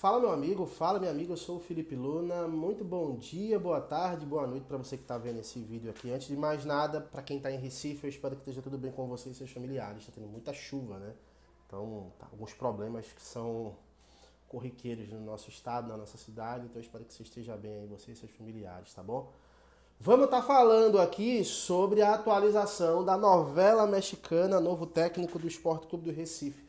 Fala meu amigo, fala minha amiga, eu sou o Felipe Luna. Muito bom dia, boa tarde, boa noite para você que está vendo esse vídeo aqui. Antes de mais nada, para quem está em Recife, eu espero que esteja tudo bem com você e seus familiares. Está tendo muita chuva, né? Então, tá, alguns problemas que são corriqueiros no nosso estado, na nossa cidade. Então, eu espero que você esteja bem aí, você e seus familiares, tá bom? Vamos estar falando aqui sobre a atualização da novela mexicana Novo Técnico do Sport Clube do Recife.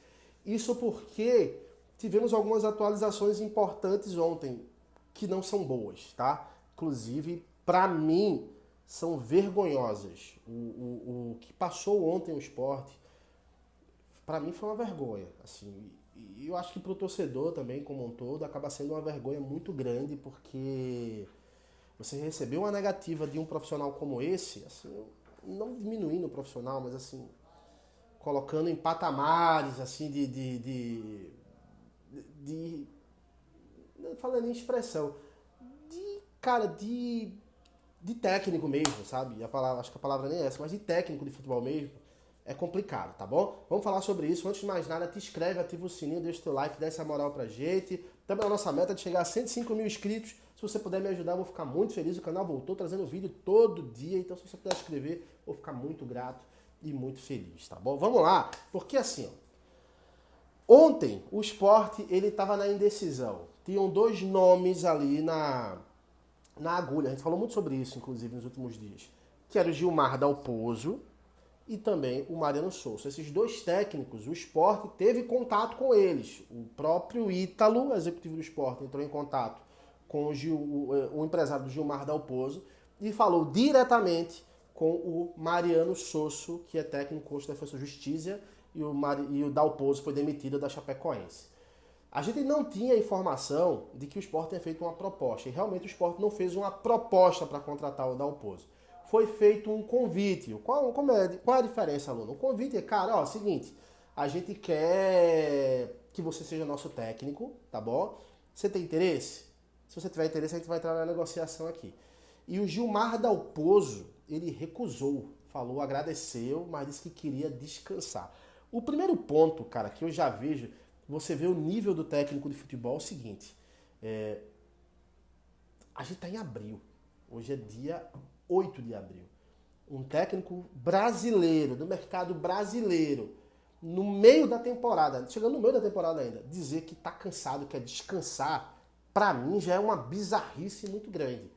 Isso porque tivemos algumas atualizações importantes ontem, que não são boas, tá? Inclusive, para mim, são vergonhosas. O que passou ontem o Sport, para mim foi uma vergonha, assim. E eu acho que para o torcedor também, como um todo, acaba sendo uma vergonha muito grande, porque você receber uma negativa de um profissional como esse, assim, não diminuindo o profissional, mas assim, colocando em patamares assim de não falando em expressão, de cara de técnico mesmo, sabe? A palavra, acho que a palavra nem é essa, mas de técnico de futebol mesmo. É complicado, tá bom? Vamos falar sobre isso. Antes de mais nada, te inscreve, ativa o sininho, deixa o teu like, dá essa moral pra gente. Também a nossa meta é de chegar a 105 mil inscritos. Se você puder me ajudar, eu vou ficar muito feliz. O canal voltou trazendo vídeo todo dia, então se você puder inscrever, eu vou ficar muito grato e muito feliz, tá bom? Vamos lá, porque assim, ó, ontem o Sport ele estava na indecisão. Tinham dois nomes ali na agulha. A gente falou muito sobre isso, inclusive, nos últimos dias. Que era o Gilmar Dalpozo e também o Mariano Souza. Esses dois técnicos, o Sport teve contato com eles. O próprio Ítalo, executivo do Sport, entrou em contato com o empresário do Gilmar Dalpozo e falou diretamente com o Mariano Souza, que é técnico hoje da Defesa e Justiça, e o Dalpozo foi demitido da Chapecoense. A gente não tinha informação de que o Sport tinha feito uma proposta, e realmente o Sport não fez uma proposta para contratar o Dalpozo. Foi feito um convite. Qual é a diferença, aluno? O convite é, cara, ó, seguinte, a gente quer que você seja nosso técnico, tá bom? Você tem interesse? Se você tiver interesse, a gente vai entrar na negociação aqui. E o Gilmar Dalpozo, ele recusou, falou, agradeceu, mas disse que queria descansar. O primeiro ponto, cara, que eu já vejo, você vê o nível do técnico de futebol é o seguinte, a gente tá em abril, hoje é dia 8 de abril. Um técnico brasileiro, do mercado brasileiro, no meio da temporada, chegando no meio da temporada ainda, dizer que tá cansado, quer descansar, pra mim já é uma bizarrice muito grande.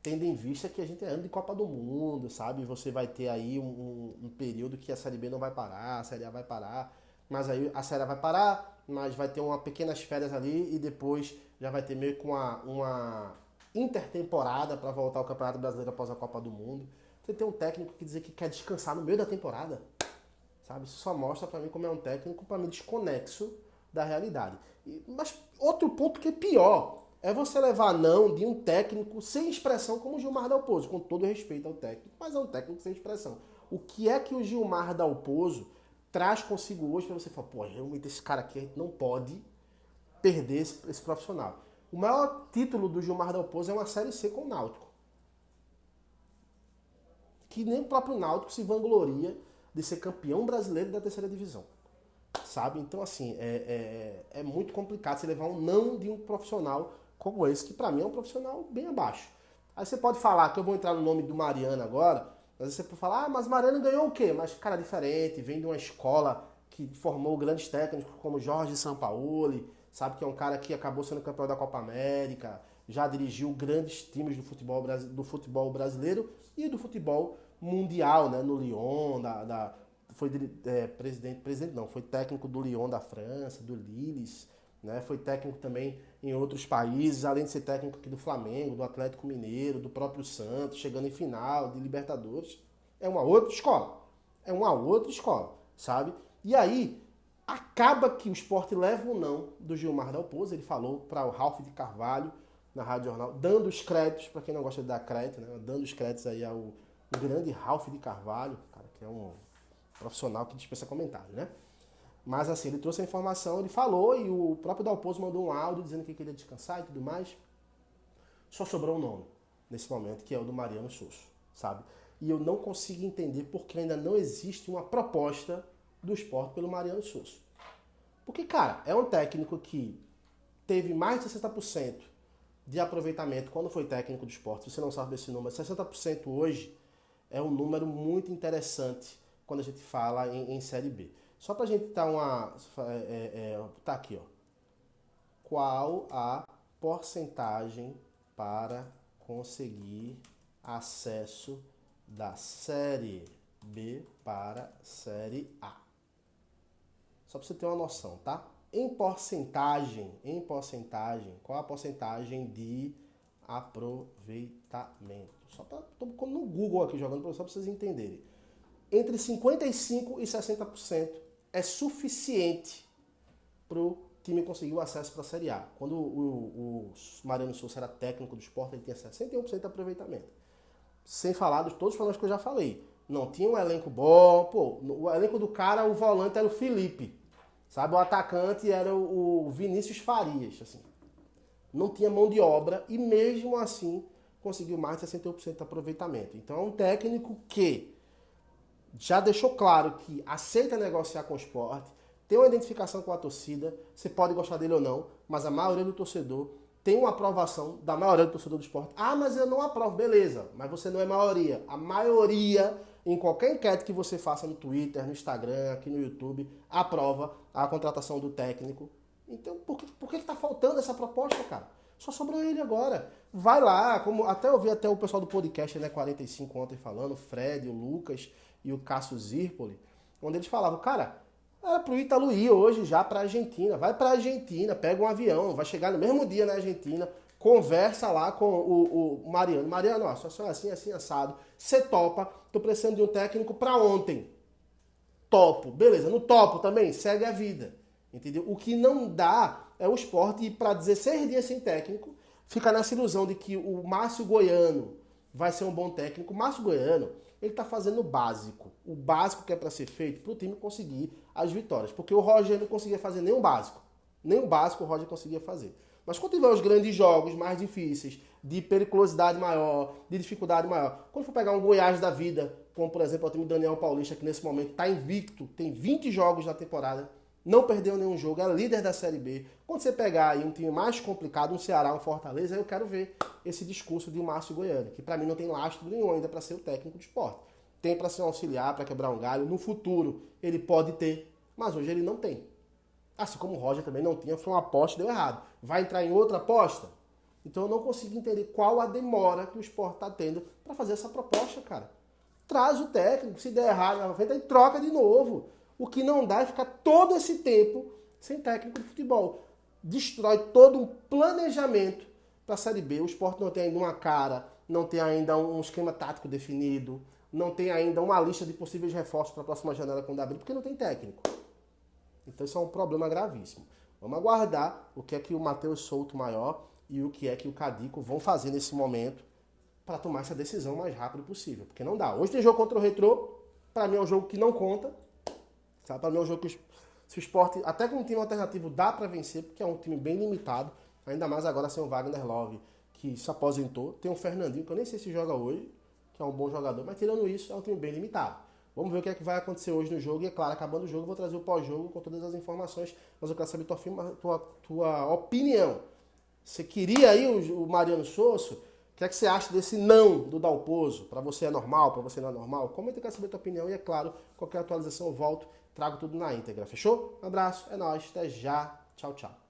Tendo em vista que a gente é ano de Copa do Mundo, sabe? Você vai ter aí um período que a Série B não vai parar, a Série A vai parar, mas aí a Série A vai parar, mas vai ter uma pequenas férias ali e depois já vai ter meio que uma intertemporada para voltar ao Campeonato Brasileiro após a Copa do Mundo. Você tem um técnico que dizer que quer descansar no meio da temporada, sabe? Isso só mostra para mim como é um técnico para mim desconexo da realidade. Mas outro ponto que é pior é você levar não de um técnico sem expressão como o Gilmar Dalpozo, com todo respeito ao técnico, mas é um técnico sem expressão. O que é que o Gilmar Dalpozo traz consigo hoje para você falar, pô, realmente esse cara aqui a gente não pode perder esse profissional. O maior título do Gilmar Dalpozo é uma Série C com o Náutico. Que nem o próprio Náutico se vangloria de ser campeão brasileiro da terceira divisão. Sabe? Então, assim, é muito complicado você levar um não de um profissional como esse, que pra mim é um profissional bem abaixo. Aí você pode falar, que eu vou entrar no nome do Mariano agora, mas você pode falar, mas Mariano ganhou o quê? Mas, cara, diferente, vem de uma escola que formou grandes técnicos como Jorge Sampaoli, sabe, que é um cara que acabou sendo campeão da Copa América, já dirigiu grandes times do futebol brasileiro e do futebol mundial, né, no Lyon, foi foi técnico do Lyon da França, do Lille, né, foi técnico também em outros países, além de ser técnico aqui do Flamengo, do Atlético Mineiro, do próprio Santos, chegando em final de Libertadores. É uma outra escola, sabe? E aí, acaba que o Sport leva o não do Gilmar Dalpozo, ele falou para o Ralf de Carvalho, na Rádio Jornal, dando os créditos, para quem não gosta de dar crédito, né, dando os créditos aí ao grande Ralf de Carvalho, cara, que é um profissional que dispensa comentário, né? Mas assim, ele trouxe a informação, ele falou e o próprio Dalpozo mandou um áudio dizendo que queria descansar e tudo mais. Só sobrou um nome nesse momento, que é o do Mariano Souza, sabe? E eu não consigo entender porque ainda não existe uma proposta do Sport pelo Mariano Souza. Porque, cara, é um técnico que teve mais de 60% de aproveitamento quando foi técnico do esporte. Se você não sabe desse número, 60% hoje é um número muito interessante quando a gente fala em Série B. Só para a gente dar uma... tá aqui, ó. Qual a porcentagem para conseguir acesso da Série B para Série A? Só para você ter uma noção, tá? Em porcentagem, qual a porcentagem de aproveitamento? Só para... Estou no Google aqui jogando só para vocês entenderem. Entre 55% e 60% é suficiente para o time conseguir o acesso para a Série A. Quando o Mariano Souza era técnico do Sport, ele tinha 61% de aproveitamento. Sem falar de todos os problemas que eu já falei. Não tinha um elenco bom. Pô, o elenco do cara, o volante era o Felipe. Sabe, o atacante era o Vinícius Farias. Assim. Não tinha mão de obra e mesmo assim conseguiu mais de 61% de aproveitamento. Então é um técnico que já deixou claro que aceita negociar com o Sport, tem uma identificação com a torcida, você pode gostar dele ou não, mas a maioria do torcedor tem uma aprovação da maioria do torcedor do Sport. Ah, mas eu não aprovo. Beleza, mas você não é maioria. A maioria, em qualquer enquete que você faça no Twitter, no Instagram, aqui no YouTube, aprova a contratação do técnico. Então, por que tá faltando essa proposta, cara? Só sobrou ele agora. Vai lá, como até eu vi até o pessoal do podcast, né, 45 ontem falando, o Fred, o Lucas e o Cássio Zirpoli, onde eles falavam, cara, era pro Ítalo ir hoje já pra Argentina. Vai pra Argentina, pega um avião, vai chegar no mesmo dia na Argentina, conversa lá com o Mariano. Mariano, ó, só assim, assim, assado. Você topa, tô precisando de um técnico pra ontem. Topo, beleza. No topo também, segue a vida. Entendeu? O que não dá é o Sport ir pra 16 dias sem técnico, fica nessa ilusão de que o Márcio Goiano vai ser um bom técnico. O Márcio Goiano, ele tá fazendo o básico que é para ser feito para o time conseguir as vitórias, porque o Roger não conseguia fazer nem o básico o Roger conseguia fazer. Mas quando tiver os grandes jogos mais difíceis, de periculosidade maior, de dificuldade maior, quando for pegar um Goiás da vida, como por exemplo o time do Daniel Paulista, que nesse momento está invicto, tem 20 jogos na temporada, não perdeu nenhum jogo, é líder da Série B. Quando você pegar aí um time mais complicado, um Ceará, um Fortaleza, aí eu quero ver esse discurso de Márcio Goiano, que para mim não tem lastro nenhum ainda para ser o técnico de esporte. Tem para ser um auxiliar, para quebrar um galho. No futuro ele pode ter, mas hoje ele não tem. Assim como o Roger também não tinha, foi uma aposta e deu errado. Vai entrar em outra aposta? Então eu não consigo entender qual a demora que o Sport está tendo para fazer essa proposta, cara. Traz o técnico, se der errado na frente, aí troca de novo. O que não dá é ficar todo esse tempo sem técnico de futebol. Destrói todo um planejamento para a Série B. O Sport não tem ainda uma cara, não tem ainda um esquema tático definido, não tem ainda uma lista de possíveis reforços para a próxima janela quando abrir, porque não tem técnico. Então isso é um problema gravíssimo. Vamos aguardar o que é que o Matheus Souto Maior e o que é que o Cadico vão fazer nesse momento para tomar essa decisão o mais rápido possível. Porque não dá. Hoje tem jogo contra o Retrô, para mim é um jogo que não conta. Para mim é um jogo que se o Sport, até com um time alternativo, dá para vencer, porque é um time bem limitado. Ainda mais agora sem o Wagner Love, que se aposentou. Tem o Fernandinho, que eu nem sei se joga hoje, que é um bom jogador. Mas tirando isso, é um time bem limitado. Vamos ver o que é que vai acontecer hoje no jogo. E é claro, acabando o jogo, eu vou trazer o pós-jogo com todas as informações. Mas eu quero saber tua opinião. Você queria aí o Mariano Souza? O que é que você acha desse não do Dalpozo? Para você é normal, para você não é normal? Comenta, eu quero saber a tua opinião. E é claro, qualquer atualização eu volto, trago tudo na íntegra. Fechou? Um abraço, é nóis, até já. Tchau, tchau.